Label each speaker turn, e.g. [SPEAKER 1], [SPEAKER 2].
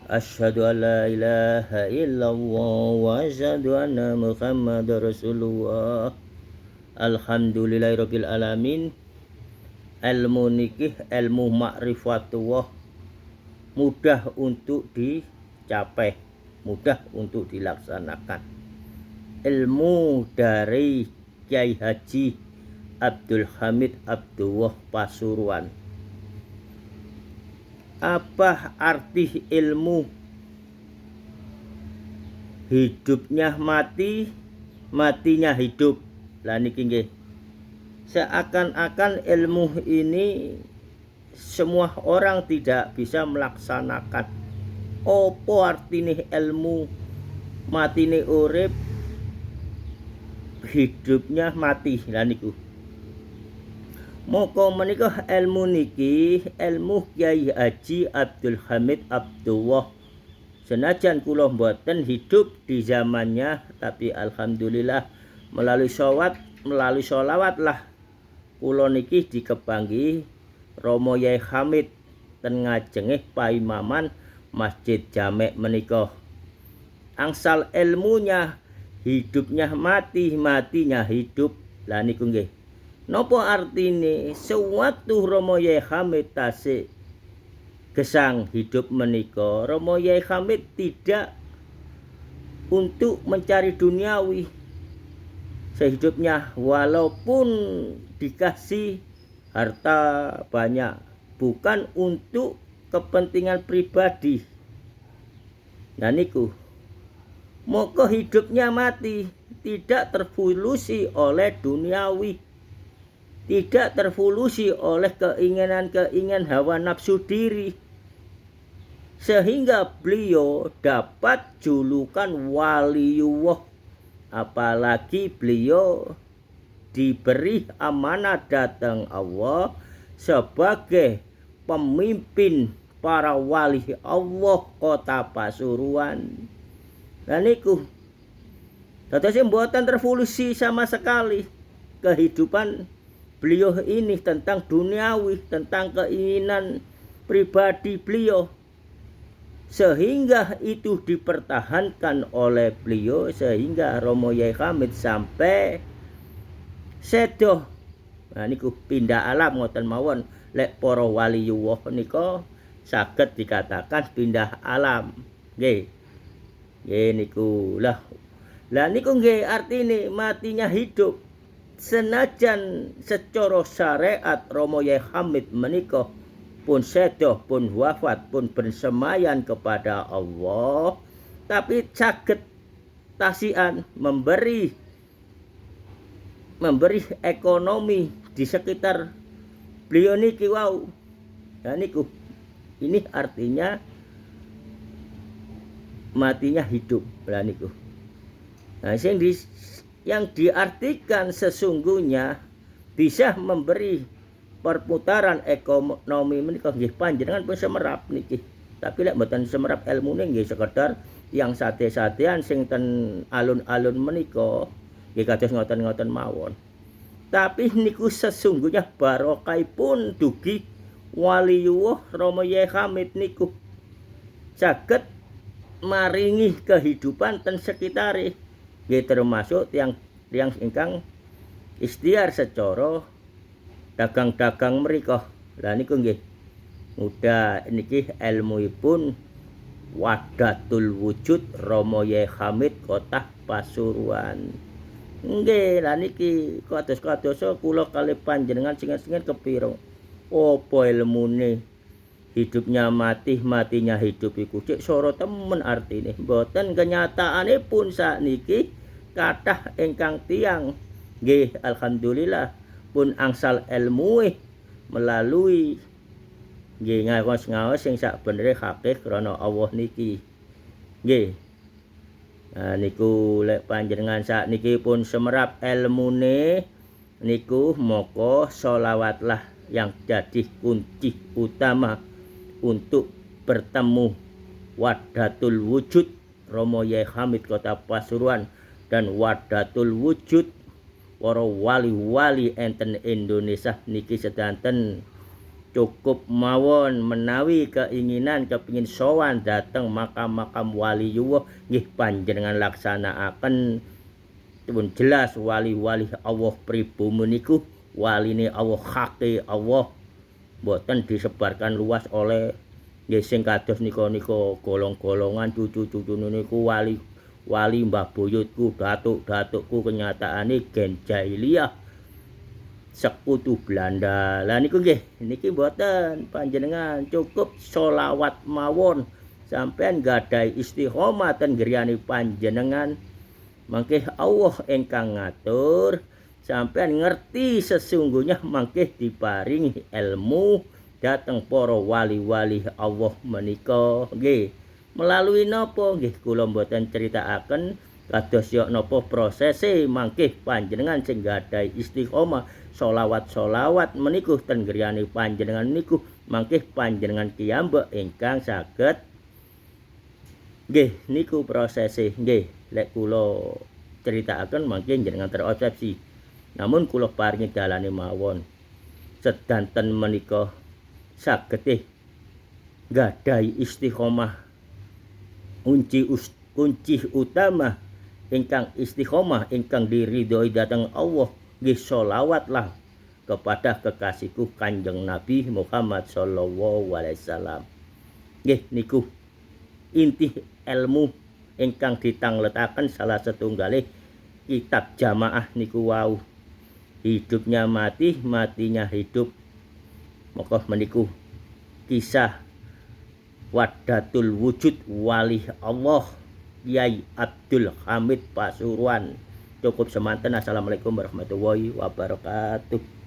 [SPEAKER 1] Asyhadu an la ilaha illallah wa asyhadu anna Muhammadar Rasulullah. Alhamdulillahirabbil alamin. Ilmu nikih, ilmu ma'rifatullah, mudah untuk dicapai, mudah untuk dilaksanakan. Ilmu dari Kyai Haji Abdul Hamid Abdullah Pasuruan. Apa arti ilmu? Hidupnya mati, matinya hidup. Lah niki nggih. Seakan-akan ilmu ini semua orang tidak bisa melaksanakan. Opo artine ilmu? Matine urip, hidupnya mati. Lah niku. Moko menika ilmu niki ilmu Kyai Haji Abdul Hamid Abdullah. Senajan kula mboten hidup di zamannya, tapi alhamdulillah melalui sholawat lah kula niki dikepangi Romo Yai Hamid ten ngajenge paimaman Masjid Jamek menika. Angsal ilmunya hidupnya mati, matinya hidup. Lah niku nggih. Nopo artine sewaktu Romo Yai Hamid tasik gesang hidup menika, Romo Yai Hamid tidak untuk mencari duniawi sehidupnya, walaupun dikasih harta banyak, bukan untuk kepentingan pribadi. Nah niku, moko hidupnya mati, tidak terpolusi oleh duniawi, tidak terpolusi oleh keinginan-keinginan hawa nafsu diri, sehingga beliau dapat julukan waliullah. Apalagi beliau diberi amanah datang Allah sebagai pemimpin para wali Allah kota Pasuruan. Nah niku dados mboten terpolusi sama sekali kehidupan beliau ini tentang duniawi, tentang keinginan pribadi beliau, sehingga itu dipertahankan oleh beliau, sehingga Romo Yai Hamid sampai sedo. Nah niku pindah alam ngoten mawon. Lek para waliyullah nika saged dikatakan pindah alam. Nggih. Nggih niku lah. Lah niku nggih artine matinya hidup. Senajan secara syariat Romo Yai Hamid menika pun sedo, pun wafat, pun bersemayan kepada Allah, tapi saged tasian memberi ekonomi di sekitar beliau niki wau. Nah niku ini artinya matinya hidup. Lah niku. Nah yang diartikan sesungguhnya bisa memberi perputaran ekonomi menika nggih panjenengan pun semerap niki. Tapi lek mboten semerap ilmune nggih sekedar yang sate-satean sing ten alun-alun menika nggih kados ngoten-ngoten mawon. Tapi niku sesungguhnya barokahipun dugi waliullah Romo Yai Hamid niku saged maringi kehidupan ten sekitare. Nggih termasuk tiang ingkang ikhtiar secara dagang-dagang mereka. Lah niku nggih mudah niki ilmuipun Wahdatul Wujud Romo Yai Hamid kota Pasuruan. Nggih lah niki kados-kados kula kali panjenengan singen-singen kepiro apa ilmune hidupnya mati, matinya hidup iku cek soro temen artine. Mboten kenyataane pun sakniki kathah ingkang tiyang nggih alhamdulillah pun angsal ilmu melalui nggih ngaos-ngaos sing sak benere hakik krana Allah niki. Nggih. Nah niku lek panjenengan sakniki pun semerap ilmune niku moko sholawatlah yang jadi kunci utama untuk bertemu Wahdatul Wujud Romo Yai Hamid kota Pasuruan dan Wahdatul Wujud para wali-wali enten Indonesia niki sedanten cukup mawon menawi keinginan kepingin sowan dateng makam-makam waliyullah nggih panjenengan laksanakaken pun jelas wali-wali Allah pribumi niku waline Allah hake Allah mboten disebarkan luas oleh nggih sing kados nika-nika golong-golongan cucu-cucu niku wali mbah buyutku datuk-datukku kenyataane gen jahiliyah sekutu Belanda. Lah niku nggih niki mboten panjenengan cukup sholawat mawon sampean gadai istiqomah ten griyane panjenengan mangke Allah ingkang ngatur sampean ngerti sesungguhnya mangke diparingi ilmu dateng para wali-wali Allah menika nggih melalui napa nggih kula mboten critakaken kados yok napa prosese mangke panjenengan sing gadai istiqomah sholawat meniku ten griyane panjenengan niku mangke panjenengan kiyambak ingkang saged nggih niku prosese nggih lek kula critakaken mangke jenengan terobsesi namun kula paringi dalane mawon sedanten menika saged gadai istiqomah kunci utama ingkang istiqomah ingkang diridhoi dhateng Allah nggih sholawatlah kepada kekasihku Kanjeng Nabi Muhammad sallallahu alaihi wasallam. Nggih niku inti ilmu ingkang ditangletaken salah setunggalih kitab jamaah niku wau. Hidupnya mati, matinya hidup. Maka meniku kisah Wahdatul Wujud wali Allah Kyai Abdul Hamid Pasuruan. Cukup semanten. Assalamualaikum warahmatullahi wabarakatuh.